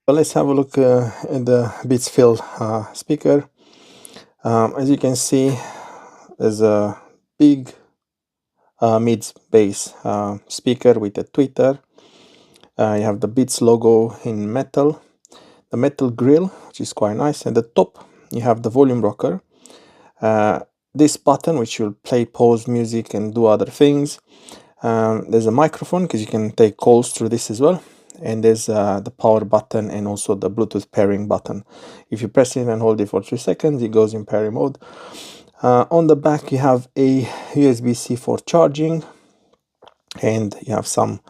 But let's have a look at the Beats Phil speaker. As you can see, there's a big mid-bass speaker with a tweeter. You have the Beats logo in metal, the metal grill, which is quite nice. At the top, you have the volume rocker. This button, which will play, pause music, and do other things. There's a microphone because you can take calls through this as well. And there's the power button and also the Bluetooth pairing button. If you press it and hold it for 3 seconds, it goes in pairing mode. On the back, you have a USB-C for charging, and you have some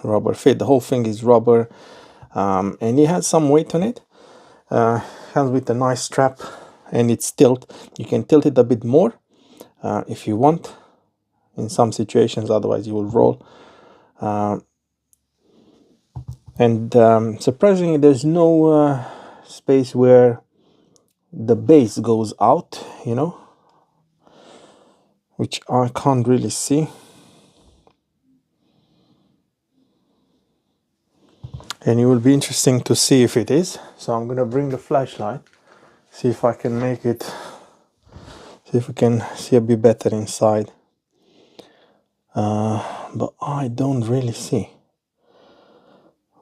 rubber fit. The whole thing is rubber, and it has some weight on it. Comes with a nice strap, and it's tilt. You can tilt it a bit more if you want in some situations, otherwise you will roll. And surprisingly, there's no space where the bass goes out, which I can't really see. And it will be interesting to see if it is. So I'm gonna bring the flashlight, see if I can make it, see if we can see a bit better inside. But I don't really see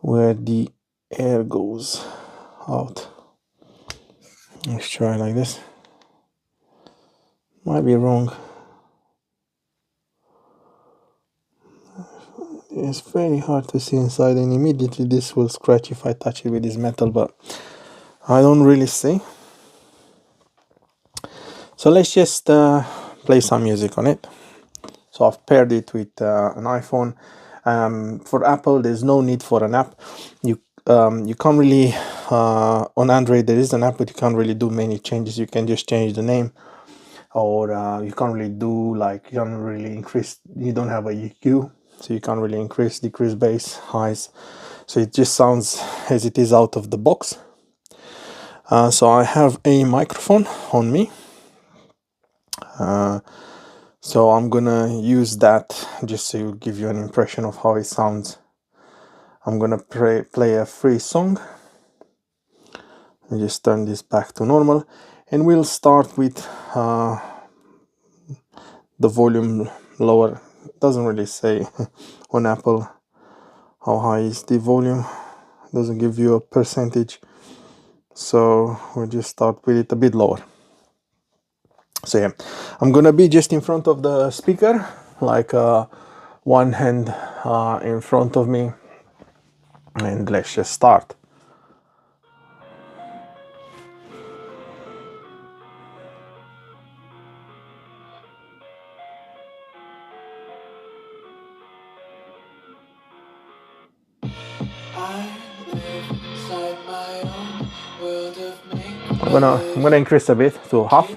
where the air goes out. Let's try like this. Might be wrong. It's very hard to see inside, and immediately this will scratch if I touch it with this metal, but I don't really see. So let's just play some music on it. So I've paired it with an iPhone. For Apple, there's no need for an app. You can't really on Android there is an app, but you can't really do many changes. You can just change the name, or you can't really do you don't really increase. You don't have a EQ, so you can't really increase, decrease bass, highs. So it just sounds as it is out of the box. So I have a microphone on me. So I'm gonna use that just to give you an impression of how it sounds. I'm gonna play a free song. Let me just turn this back to normal, and we'll start with the volume lower. It doesn't really say on Apple how high is the volume. It doesn't give you a percentage, so we'll just start with it a bit lower. So yeah, I'm gonna be just in front of the speaker, like one hand in front of me, and let's just start. I'm gonna increase a bit to half.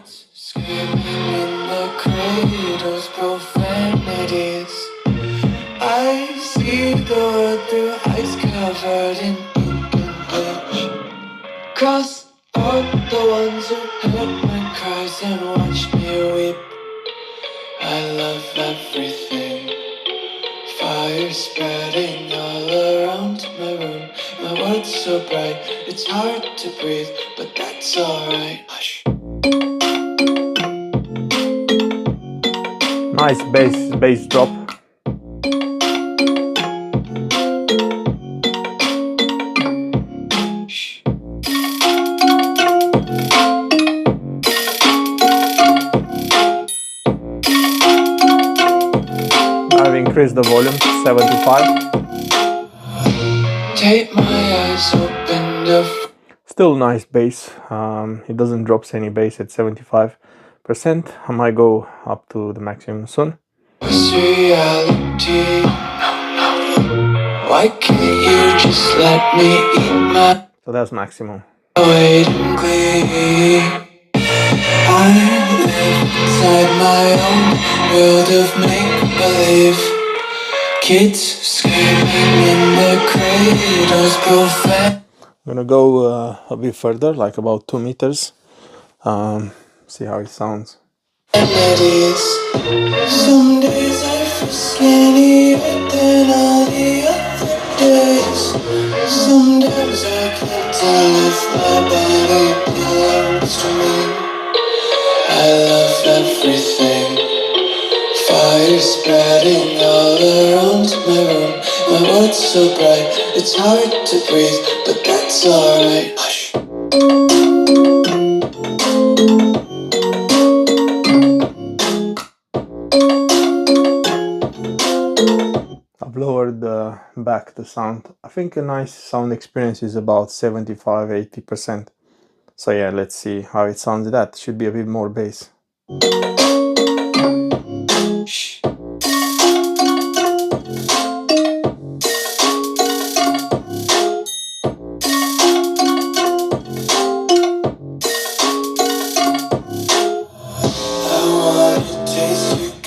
I see the world through ice covered in ink and bleach. Cross out the ones who heard my cries and watched me weep. I love everything. Fire spreading all around my room. My world's so bright, it's hard to breathe, but that's alright. Hush. Nice bass drop. I've increased the volume to 75. Take my eyes open up. Still nice bass. It doesn't drop any bass at 75%. I might go up to the maximum soon. Reality. Why can't you just let me eat my... So that's maximum. Wait and glee. I live inside my own world of make-believe. Kids screaming in their cradles, profane. I'm gonna go a bit further, like about 2 meters. See how it sounds. Some days I feel skinnier than all the other days. Sometimes I Still if my body belongs to me. I love everything. Fire spreading all around my room. My world's so bright, it's hard to breathe, but that's alright. Hush. I've lowered back the sound. I think a nice sound experience is about 75–80%. So yeah, let's see how it sounds. That should be a bit more bass. Shh.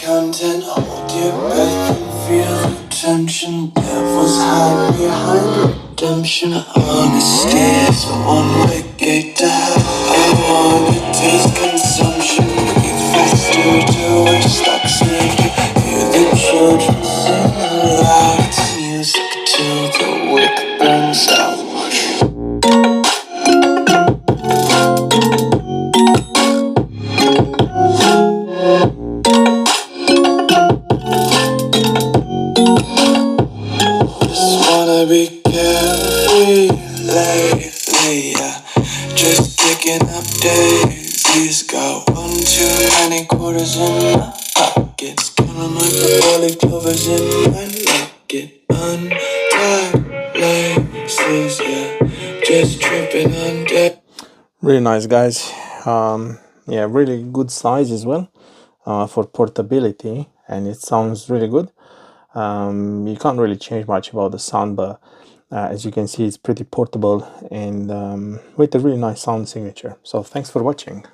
Content, hold your breath and feel the tension. Devils hide behind redemption. Honesty is a one-way gate to hell. I wanna taste consumption. Breathe faster to where stop sinking. Hear the children sing aloud. It's music till the wick burns out. Be carefree lately, yeah. Just picking up daisies. Got one too many quarters in my pockets. Counting my four-leaf clovers in my locket. Untied laces, yeah. Just tripping on deck. Really nice, guys. Yeah, really good size as well for portability, and it sounds really good. You can't really change much about the sound, but as you can see, it's pretty portable and with a really nice sound signature. So thanks for watching.